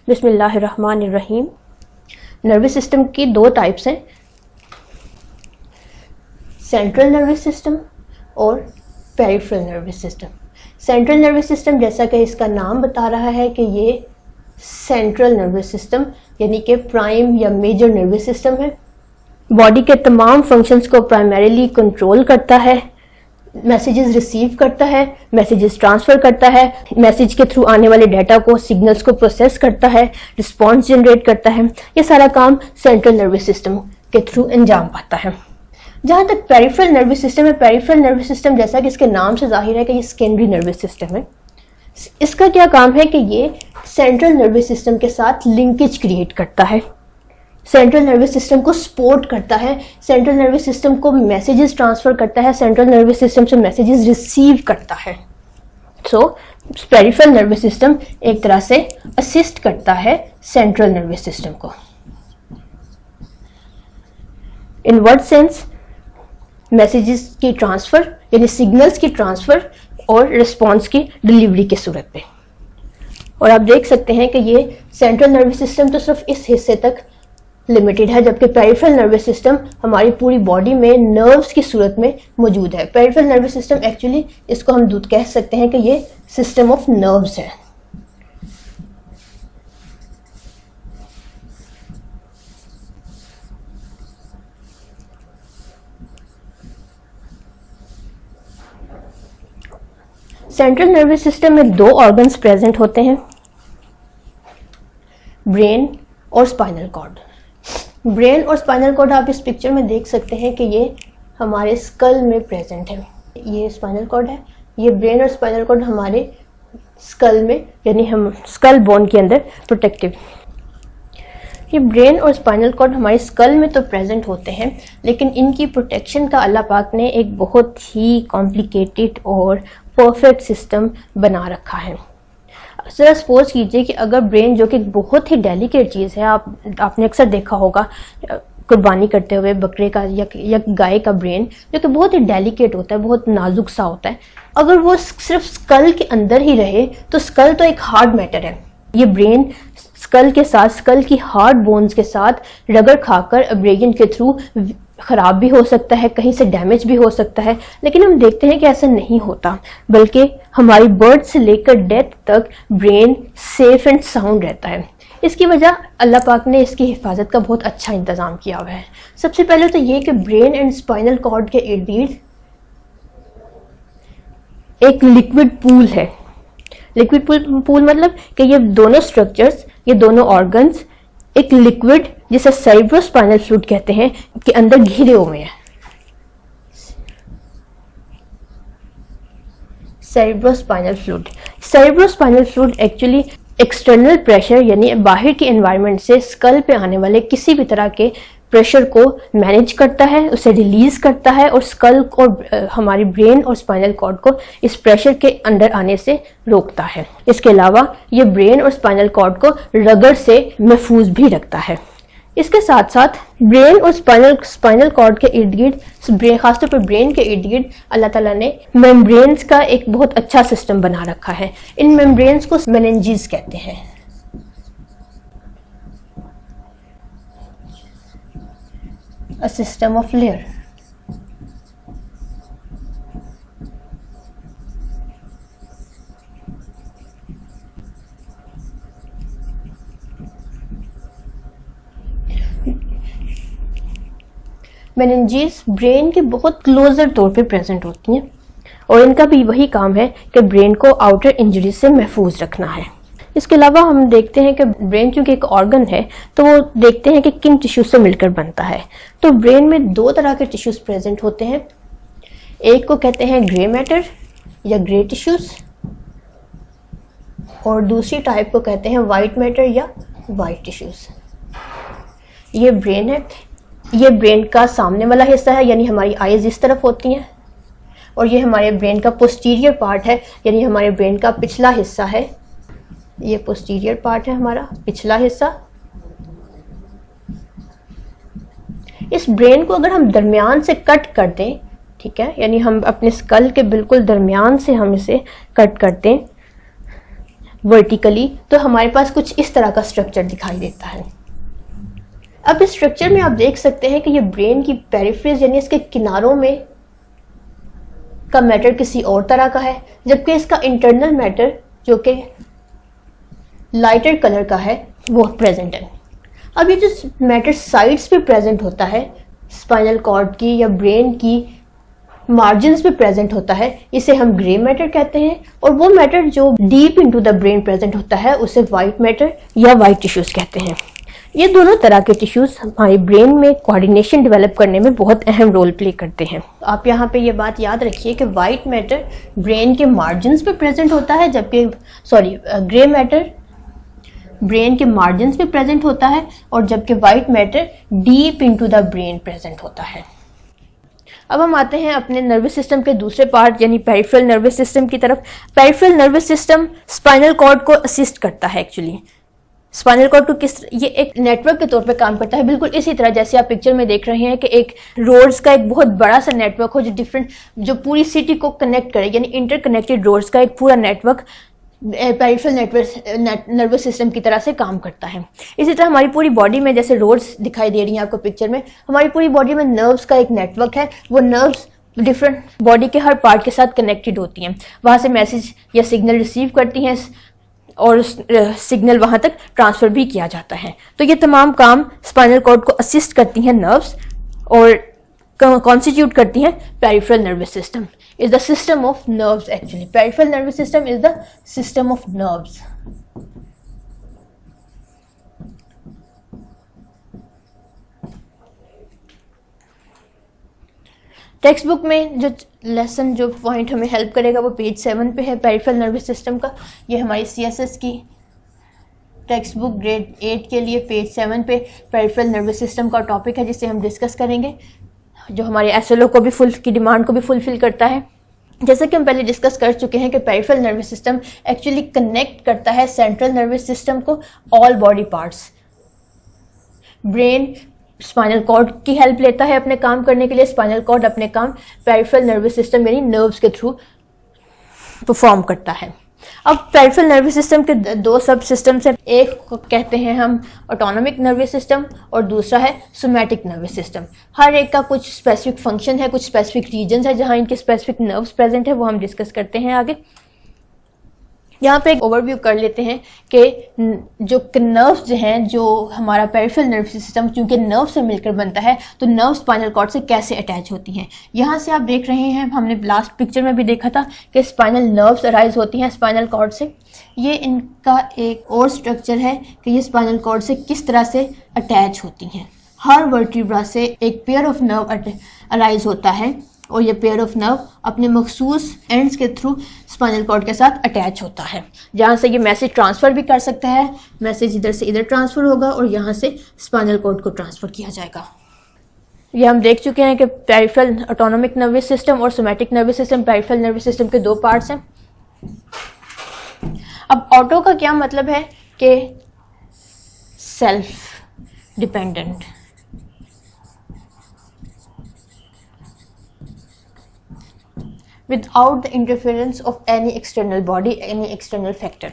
बिस्मिल्लाहिर्रहमानिर्रहीम। Nervous system की दो टाइप्स हैं, सेंट्रल नर्वस सिस्टम और peripheral nervous system. Central nervous system जैसा कि इसका नाम बता रहा है कि ये सेंट्रल नर्वस सिस्टम यानी कि प्राइम या मेजर नर्वस सिस्टम है। बॉडी के तमाम फंक्शंस को प्राइमरीली कंट्रोल करता है, मैसेजेस रिसीव करता है, मैसेजेस ट्रांसफ़र करता है, मैसेज के थ्रू आने वाले डाटा को, सिग्नल्स को प्रोसेस करता है, रिस्पॉन्स जनरेट करता है। ये सारा काम सेंट्रल नर्वस सिस्टम के थ्रू अंजाम पाता है। जहाँ तक पेरिफेरल नर्वस सिस्टम है, पेरिफेरल नर्वस सिस्टम जैसा कि इसके नाम से जाहिर है कि ये सेकेंडरी नर्वस सिस्टम है। इसका क्या काम है कि ये सेंट्रल नर्वस सिस्टम के साथ लिंकेज क्रिएट करता है, सेंट्रल नर्वस सिस्टम को सपोर्ट करता है, सेंट्रल नर्वस सिस्टम को मैसेजेस ट्रांसफ़र करता है, सेंट्रल नर्वस सिस्टम से मैसेजेस रिसीव करता है। सो पेरिफेरल नर्वस सिस्टम एक तरह से असिस्ट करता है सेंट्रल नर्वस सिस्टम को। In what sense? मैसेजेस की ट्रांसफ़र यानी सिग्नल्स की ट्रांसफ़र और रिस्पॉन्स की डिलीवरी की सूरत पे। और आप देख सकते हैं कि ये सेंट्रल नर्वस सिस्टम तो सिर्फ इस हिस्से तक लिमिटेड है, जबकि पेरिफेरल नर्वस सिस्टम हमारी पूरी बॉडी में नर्व्स की सूरत में मौजूद है। पेरिफेरल नर्वस सिस्टम एक्चुअली इसको हम कह सकते हैं कि ये सिस्टम ऑफ नर्व्स है। सेंट्रल नर्वस सिस्टम में दो ऑर्गन्स प्रेजेंट होते हैं, ब्रेन और स्पाइनल कॉर्ड। ब्रेन और स्पाइनल कॉर्ड आप इस पिक्चर में देख सकते हैं कि ये हमारे स्कल में प्रेजेंट है। ये स्पाइनल कॉर्ड है, ये ब्रेन और स्पाइनल कॉर्ड हमारे स्कल में यानी हम स्कल बोन के अंदर प्रोटेक्टिव। ये ब्रेन और स्पाइनल कॉर्ड हमारे स्कल में तो प्रेजेंट होते हैं, लेकिन इनकी प्रोटेक्शन का अल्लाह पाक ने एक बहुत ही कॉम्प्लिकेटेड और परफेक्ट सिस्टम बना रखा है। जरा सपोज कीजिए कि अगर ब्रेन, जो कि बहुत ही डेलिकेट चीज़ है, आपने अक्सर देखा होगा कुर्बानी करते हुए बकरे का या गाय का ब्रेन, जो कि बहुत ही डेलिकेट होता है, बहुत नाजुक सा होता है, अगर वो सिर्फ स्कल के अंदर ही रहे तो स्कल तो एक हार्ड मैटर है। ये ब्रेन स्कल के साथ, स्कल की हार्ड बोन्स के साथ रगड़ खाकर एब्रेजन के थ्रू ख़राब भी हो सकता है, कहीं से डैमेज भी हो सकता है, लेकिन हम देखते हैं कि ऐसा नहीं होता, बल्कि हमारी बर्थ से लेकर डेथ तक ब्रेन सेफ एंड साउंड रहता है। इसकी वजह अल्लाह पाक ने इसकी हिफाजत का बहुत अच्छा इंतज़ाम किया हुआ है। सबसे पहले तो ये कि ब्रेन एंड स्पाइनल कॉर्ड के इर्द गिर्द एक लिक्विड पूल है। लिक्विड पूल मतलब कि ये दोनों स्ट्रक्चर्स, ये दोनों ऑर्गन्स एक लिक्विड जिसे सेरेब्रोस्पाइनल फ्लूइड कहते हैं के अंदर घिरे हुए हैं। Cerebrospinal fluid actually external pressure यानी बाहर के एनवायरनमेंट से स्कल पे आने वाले किसी भी तरह के प्रेशर को मैनेज करता है, उसे रिलीज करता है और स्कल और हमारी ब्रेन और स्पाइनल कॉर्ड को इस प्रेशर के अंदर आने से रोकता है। इसके अलावा ये ब्रेन और स्पाइनल कॉर्ड को रगड़ से महफूज भी रखता है। इसके साथ साथ ब्रेन और स्पाइनल कॉर्ड के इर्द गिर्द, खासतौर पर ब्रेन के इर्द गिर्द, अल्लाह ताला ने मेम्ब्रेन्स का एक बहुत अच्छा सिस्टम बना रखा है। इन मेम्ब्रेन्स को मेनिंजेस कहते हैं। A system of layer. Meninges brain के बहुत क्लोजर तौर पे प्रेजेंट होती हैं और इनका भी वही काम है कि ब्रेन को आउटर इंजरी से महफूज रखना है। इसके अलावा हम देखते हैं कि ब्रेन चूंकि एक ऑर्गन है तो वो देखते हैं कि किन टिश्यूज से मिलकर बनता है। तो ब्रेन में दो तरह के टिश्यूज प्रेजेंट होते हैं, एक को कहते हैं ग्रे मैटर या ग्रे टिश्यूज और दूसरी टाइप को कहते हैं वाइट मैटर या वाइट टिश्यूज। ये ब्रेन है, ये ब्रेन का सामने वाला हिस्सा है यानी हमारी आईज इस तरफ होती हैं, और ये हमारे ब्रेन का पोस्टीरियर पार्ट है यानी हमारे ब्रेन का पिछला हिस्सा है। ये पोस्टीरियर पार्ट है हमारा पिछला हिस्सा। इस ब्रेन को अगर हम दरमियान से कट कर दें, ठीक है, यानी हम अपने स्कल के बिल्कुल दरमियान से हम इसे कट कर दें वर्टिकली, तो हमारे पास कुछ इस तरह का स्ट्रक्चर दिखाई देता है। अब इस स्ट्रक्चर में आप देख सकते हैं कि ये ब्रेन की पेरिफेरीज यानी इसके किनारों में का मैटर किसी और तरह का है, जबकि इसका इंटरनल मैटर जो कि लाइटर कलर का है वो प्रेजेंट है। अब ये जो मैटर साइड्स पे प्रेजेंट होता है स्पाइनल कॉर्ड की या ब्रेन की मार्जिन्स पे प्रेजेंट होता है, इसे हम ग्रे मैटर कहते हैं। और वो मैटर जो deep into the brain present होता है उसे वाइट मैटर या वाइट टिश्यूज कहते हैं। ये दोनों तरह के टिश्यूज हमारे ब्रेन में कोऑर्डिनेशन डेवलप करने में बहुत अहम रोल प्ले करते हैं। आप यहाँ पे ये बात याद रखिए कि वाइट मैटर ब्रेन के मार्जिन्स पे प्रेजेंट होता है, जबकि ग्रे मैटर ब्रेन के मार्जिन्स पे प्रेजेंट होता है, और जबकि white matter deep into the brain present होता है। अब हम आते हैं अपने नर्वस सिस्टम के दूसरे पार्ट यानी पेरिफेरल नर्वस सिस्टम की तरफ। Peripheral nervous system spinal cord को असिस्ट करता है। एक्चुअली स्पाइनल कॉर्ड को ये एक नेटवर्क के तौर पे काम करता है, बिल्कुल इसी तरह जैसे आप पिक्चर में देख रहे हैं कि एक रोड्स का एक बहुत बड़ा सा नेटवर्क हो जो पूरी सिटी को कनेक्ट करे, यानी इंटरकनेक्टेड रोड्स का एक पूरा नेटवर्क पेरिफेरल नर्वस सिस्टम की तरह से काम करता है। इसी तरह हमारी पूरी बॉडी में जैसे रोड्स दिखाई दे रही हैं आपको पिक्चर में, हमारी पूरी बॉडी में नर्व्स का एक नेटवर्क है। वो नर्व्स डिफरेंट बॉडी के हर पार्ट के साथ कनेक्टेड होती हैं, वहां से मैसेज या सिग्नल रिसीव करती हैं और सिग्नल वहां तक ट्रांसफर भी किया जाता है। तो ये तमाम काम स्पाइनल कॉर्ड को असिस्ट करती हैं नर्व्स और कॉन्स्टिट्यूट करती हैं peripheral nervous system. is the system of nerves actually. Peripheral nervous system is the system of nerves. Text book में जो लेसन जो पॉइंट हमें हेल्प करेगा वो पेज 7 पे है पेरिफेरल नर्वस सिस्टम का। ये हमारी CSS की टेक्स्ट बुक ग्रेड 8 के लिए पेज 7 पे पेरिफेरल नर्वस सिस्टम का टॉपिक है जिसे हम डिस्कस करेंगे, जो हमारे SLO को भी की डिमांड को भी फुलफिल करता है। जैसा कि हम पहले डिस्कस कर चुके हैं कि peripheral nervous system actually connect करता है सेंट्रल नर्वस सिस्टम को all body parts. Brain spinal cord की हेल्प लेता है अपने काम करने के लिए, स्पाइनल कॉर्ड अपने काम पेरिफेरल नर्वस सिस्टम यानी नर्व्स के थ्रू परफॉर्म करता है। अब पेरिफेरल नर्वस सिस्टम के दो सब सिस्टम्स हैं, एक को कहते हैं हम ऑटोनॉमिक नर्वस सिस्टम और दूसरा है सोमैटिक नर्वस सिस्टम। हर एक का कुछ स्पेसिफिक फंक्शन है, कुछ स्पेसिफिक रीजन्स है जहां इनके स्पेसिफिक नर्व्स प्रेजेंट है, वो हम डिस्कस करते हैं आगे। यहाँ पे एक ओवरव्यू कर लेते हैं कि जो नर्व्स जो हैं, जो हमारा पेरिफेरल नर्वस सिस्टम चूंकि नर्व से मिलकर बनता है, तो नर्व स्पाइनल कॉर्ड से कैसे अटैच होती हैं। यहाँ से आप देख रहे हैं, हमने लास्ट पिक्चर में भी देखा था कि स्पाइनल नर्व्स अराइज होती हैं स्पाइनल कॉर्ड से। ये इनका एक और स्ट्रक्चर है कि ये स्पाइनल कॉर्ड से किस तरह से अटैच होती हैं। हर वर्टिब्रा से एक पेयर ऑफ नर्व अराइज होता है और ये पेयर ऑफ नर्व अपने मखसूस एंड्स के थ्रू स्पाइनल कॉर्ड के साथ अटैच होता है, जहाँ से ये मैसेज ट्रांसफ़र भी कर सकता है। मैसेज इधर से इधर ट्रांसफ़र होगा और यहाँ से स्पाइनल कॉर्ड को ट्रांसफ़र किया जाएगा। ये हम देख चुके हैं कि पेरिफेरल ऑटोनॉमिक नर्वस सिस्टम और somatic nervous system peripheral nervous system के दो पार्ट्स हैं। अब ऑटो का क्या मतलब है कि self dependent, without the interference of any external body, any external factor.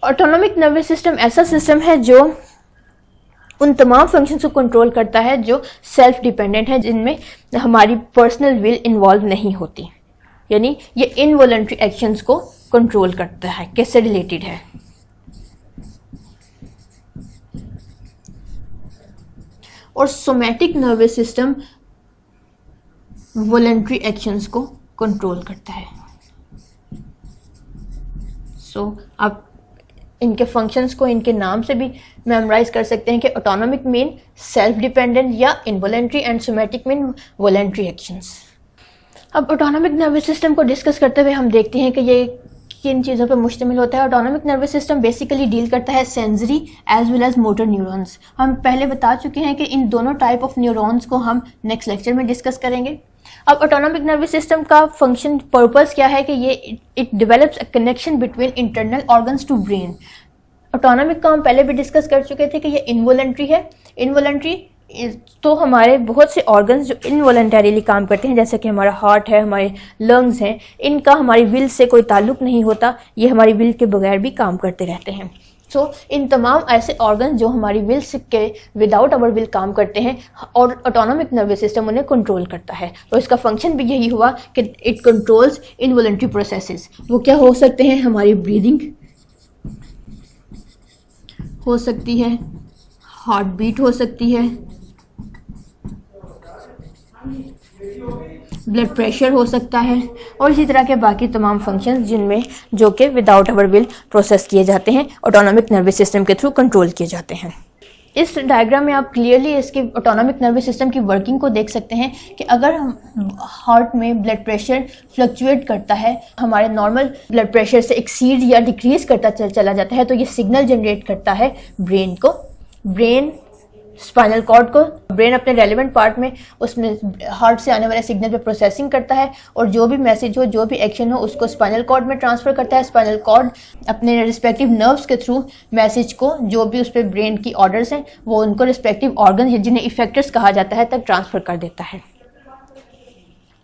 Autonomic nervous system ऐसा सिस्टम है जो उन तमाम फंक्शंस को कंट्रोल करता है जो सेल्फ डिपेंडेंट है, जिनमें हमारी पर्सनल विल इन्वॉल्व नहीं होती, यानी ये इनवॉलंटरी एक्शंस को कंट्रोल करता है, कैसे रिलेटेड है। और somatic nervous system voluntary actions को कंट्रोल करता है। आप इनके फंक्शंस को इनके नाम से भी मेमोराइज कर सकते हैं कि ऑटोनॉमिक मीन सेल्फ डिपेंडेंट या involuntary and somatic mean voluntary actions. अब ऑटोनॉमिक नर्वस सिस्टम को डिस्कस करते हुए हम देखते हैं कि ये किन चीज़ों पर मुश्तमिल होता है। Autonomic nervous system basically deal करता है sensory as well as motor neurons. हम पहले बता चुके हैं कि इन दोनों टाइप ऑफ न्यूरॉन्स को हम नेक्स्ट लेक्चर में डिस्कस करेंगे। अब ऑटोनॉमिक नर्वस सिस्टम का फंक्शन पर्पस क्या है कि ये it develops a connection between internal organs to brain. Autonomic का हम पहले भी डिस्कस कर चुके थे कि ये इनवॉलंटरी है। इनवॉलंटरी तो हमारे बहुत से ऑर्गन्स जो इनवॉलंटरीली काम करते हैं, जैसे कि हमारा हार्ट है, हमारे लंग्स हैं, इनका हमारी विल से कोई ताल्लुक नहीं होता, ये हमारी विल के बगैर भी काम करते रहते हैं। इन तमाम ऐसे ऑर्गन जो हमारी विल के विदाउट आवर विल काम करते हैं और ऑटोनॉमिक नर्वस सिस्टम उन्हें कंट्रोल करता है। तो इसका फंक्शन भी यही हुआ कि इट कंट्रोल्स इनवॉलंटरी प्रोसेसेस। वो क्या हो सकते हैं? हमारी ब्रीदिंग हो सकती है, हार्ट बीट हो सकती है, ब्लड प्रेशर हो सकता है, और इसी तरह के बाकी तमाम फंक्शंस जिनमें जो कि विदाउट आवर विल प्रोसेस किए जाते हैं, ऑटोनॉमिक नर्वस सिस्टम के थ्रू कंट्रोल किए जाते हैं। इस डायग्राम में आप क्लियरली इसके ऑटोनॉमिक नर्वस सिस्टम की वर्किंग को देख सकते हैं कि अगर हार्ट में ब्लड प्रेशर फ्लक्चुएट करता है, हमारे नॉर्मल ब्लड प्रेशर से एक्सीड या डिक्रीज करता चला जाता है, तो ये सिग्नल जनरेट करता है ब्रेन को, ब्रेन स्पाइनल कॉर्ड को। ब्रेन अपने रेलेवेंट पार्ट में उसमें हार्ट से आने वाले सिग्नल पे प्रोसेसिंग करता है और जो भी मैसेज हो, जो भी एक्शन हो, उसको स्पाइनल कॉर्ड में ट्रांसफर करता है। स्पाइनल कॉर्ड अपने रिस्पेक्टिव नर्व्स के थ्रू मैसेज को, जो भी उस पर ब्रेन की ऑर्डर्स हैं, वो उनको रिस्पेक्टिव ऑर्गन जिन्हें इफेक्टर्स कहा जाता है तक ट्रांसफर कर देता है।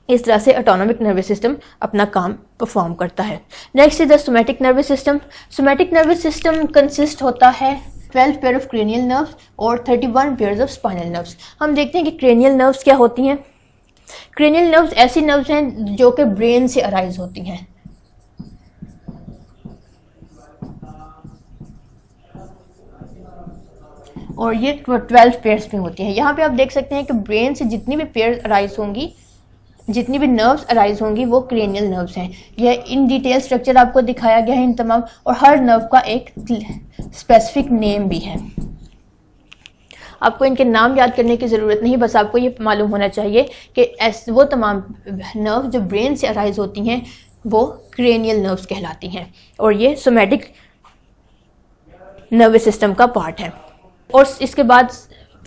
इस तरह से ऑटोनॉमिक नर्वस सिस्टम अपना काम परफॉर्म करता है। Next is the somatic nervous system. Somatic nervous system consist होता है 12 पेयर ऑफ क्रेनियल नर्व्स और 31 पेयर्स ऑफ स्पाइनल नर्व्स। हम देखते हैं कि क्रेनियल नर्व्स क्या होती हैं। क्रेनियल नर्व्स ऐसी नर्व्स हैं जो कि ब्रेन से अराइज होती हैं। और ये 12 पेयर्स में होती हैं। यहाँ पे आप देख सकते हैं कि ब्रेन से जितनी भी पेयर अराइज होंगी, जितनी भी नर्व्स अराइज होंगी, वो क्रेनियल नर्व्स हैं। यह इन डिटेल स्ट्रक्चर आपको दिखाया गया है इन तमाम, और हर नर्व का एक स्पेसिफिक नेम भी है। आपको इनके नाम याद करने की ज़रूरत नहीं, बस आपको ये मालूम होना चाहिए कि वो तमाम नर्व जो ब्रेन से अराइज होती हैं वो क्रेनियल नर्व्स कहलाती हैं, और ये सोमैटिक नर्वस सिस्टम का पार्ट है। और इसके बाद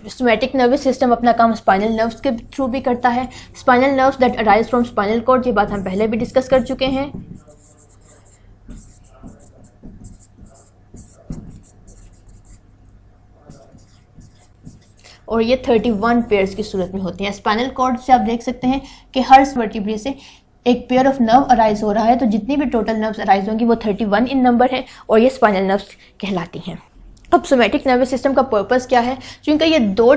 सोमैटिक नर्वस सिस्टम अपना काम स्पाइनल नर्व्स के थ्रू भी करता है। Spinal nerves that arise from spinal cord, ये बात हम पहले भी डिस्कस कर चुके हैं। और ये 31 पेयर्स की सूरत में होती हैं। स्पाइनल कॉर्ड से आप देख सकते हैं कि हर वर्टिब्रे से एक पेयर ऑफ नर्व अराइज हो रहा है, तो जितनी भी टोटल नर्व्स अराइज होंगी वो 31 इन नंबर है, और ये स्पाइनल नर्व्स कहलाती हैं। अब सोमैटिक नर्वस सिस्टम का पर्पस क्या है? क्योंकि ये two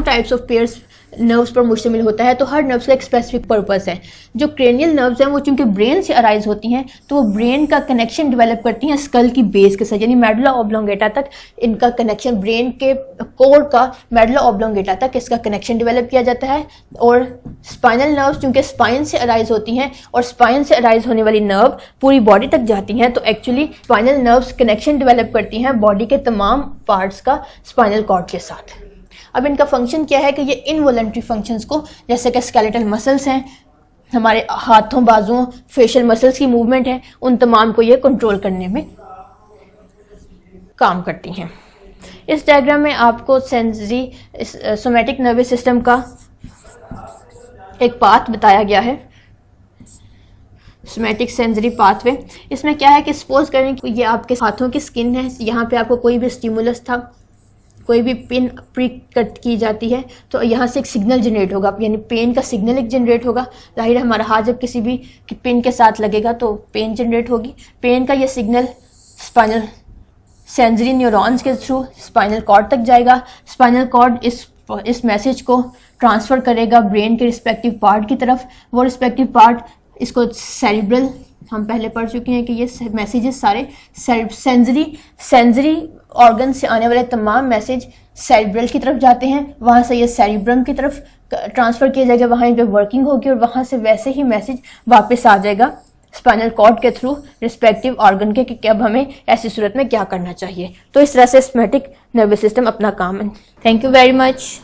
types of pairs nerves पर मुश्तमिल होता है, तो हर नर्व्स का एक स्पेसिफिक पर्पस है। जो क्रेनियल नर्व्स हैं वो चूंकि ब्रेन से अराइज होती हैं, तो वो ब्रेन का कनेक्शन डेवलप करती हैं स्कल की बेस के साथ, यानी मेडुला ऑब्लोंगेटा तक इनका कनेक्शन, ब्रेन के कोर का मेडुला ऑब्लोंगेटा तक इसका कनेक्शन डेवलप किया जाता है। और स्पाइनल नर्व्स चूंकि स्पाइन से अराइज होती हैं और स्पाइन से अराइज होने वाली नर्व पूरी बॉडी तक जाती हैं, तो actually spinal nerves connection develop करती हैं बॉडी के तमाम पार्ट्स का स्पाइनल कॉर्ड के साथ। अब इनका फंक्शन क्या है कि ये इनवॉलंटरी फंक्शंस को, जैसे कि स्केलेटल मसल्स हैं, हमारे हाथों बाजुओं फेशियल मसल्स की मूवमेंट है, उन तमाम को ये कंट्रोल करने में काम करती हैं। इस डायग्राम में आपको सेंसरी सोमैटिक नर्वस सिस्टम का एक पाथ बताया गया है, सोमैटिक सेंसरी पाथवे। इसमें क्या है कि सपोज करें कि ये आपके हाथों की स्किन है, यहाँ पे आपको कोई भी स्टिमुलस था, कोई भी पिन प्रिक कट की जाती है, तो यहाँ से एक सिग्नल जनरेट होगा, यानी पेन का सिग्नल एक जनरेट होगा। जाहिर है हमारा हाथ जब किसी भी पिन के साथ लगेगा तो पेन जनरेट होगी। पेन का ये सिग्नल स्पाइनल सेंसरी न्यूरॉन्स के थ्रू स्पाइनल कॉर्ड तक जाएगा। स्पाइनल कॉर्ड इस मैसेज को ट्रांसफ़र करेगा ब्रेन के रिस्पेक्टिव पार्ट की तरफ। वो रिस्पेक्टिव पार्ट इसको सेरिब्रल, हम पहले पढ़ चुके हैं कि ये मैसेजेस सारे सेंसरी ऑर्गन से आने वाले तमाम मैसेज सेरिब्रल की तरफ जाते हैं, वहाँ से ये सेरिब्रम की तरफ ट्रांसफ़र किया जाएगा, वहाँ पे वर्किंग होगी, और वहाँ से वैसे ही मैसेज वापस आ जाएगा स्पाइनल कॉर्ड के थ्रू रिस्पेक्टिव ऑर्गन के कि अब हमें ऐसी सूरत में क्या करना चाहिए। तो इस तरह से सोमैटिक नर्वस सिस्टम अपना काम है। Thank you very much.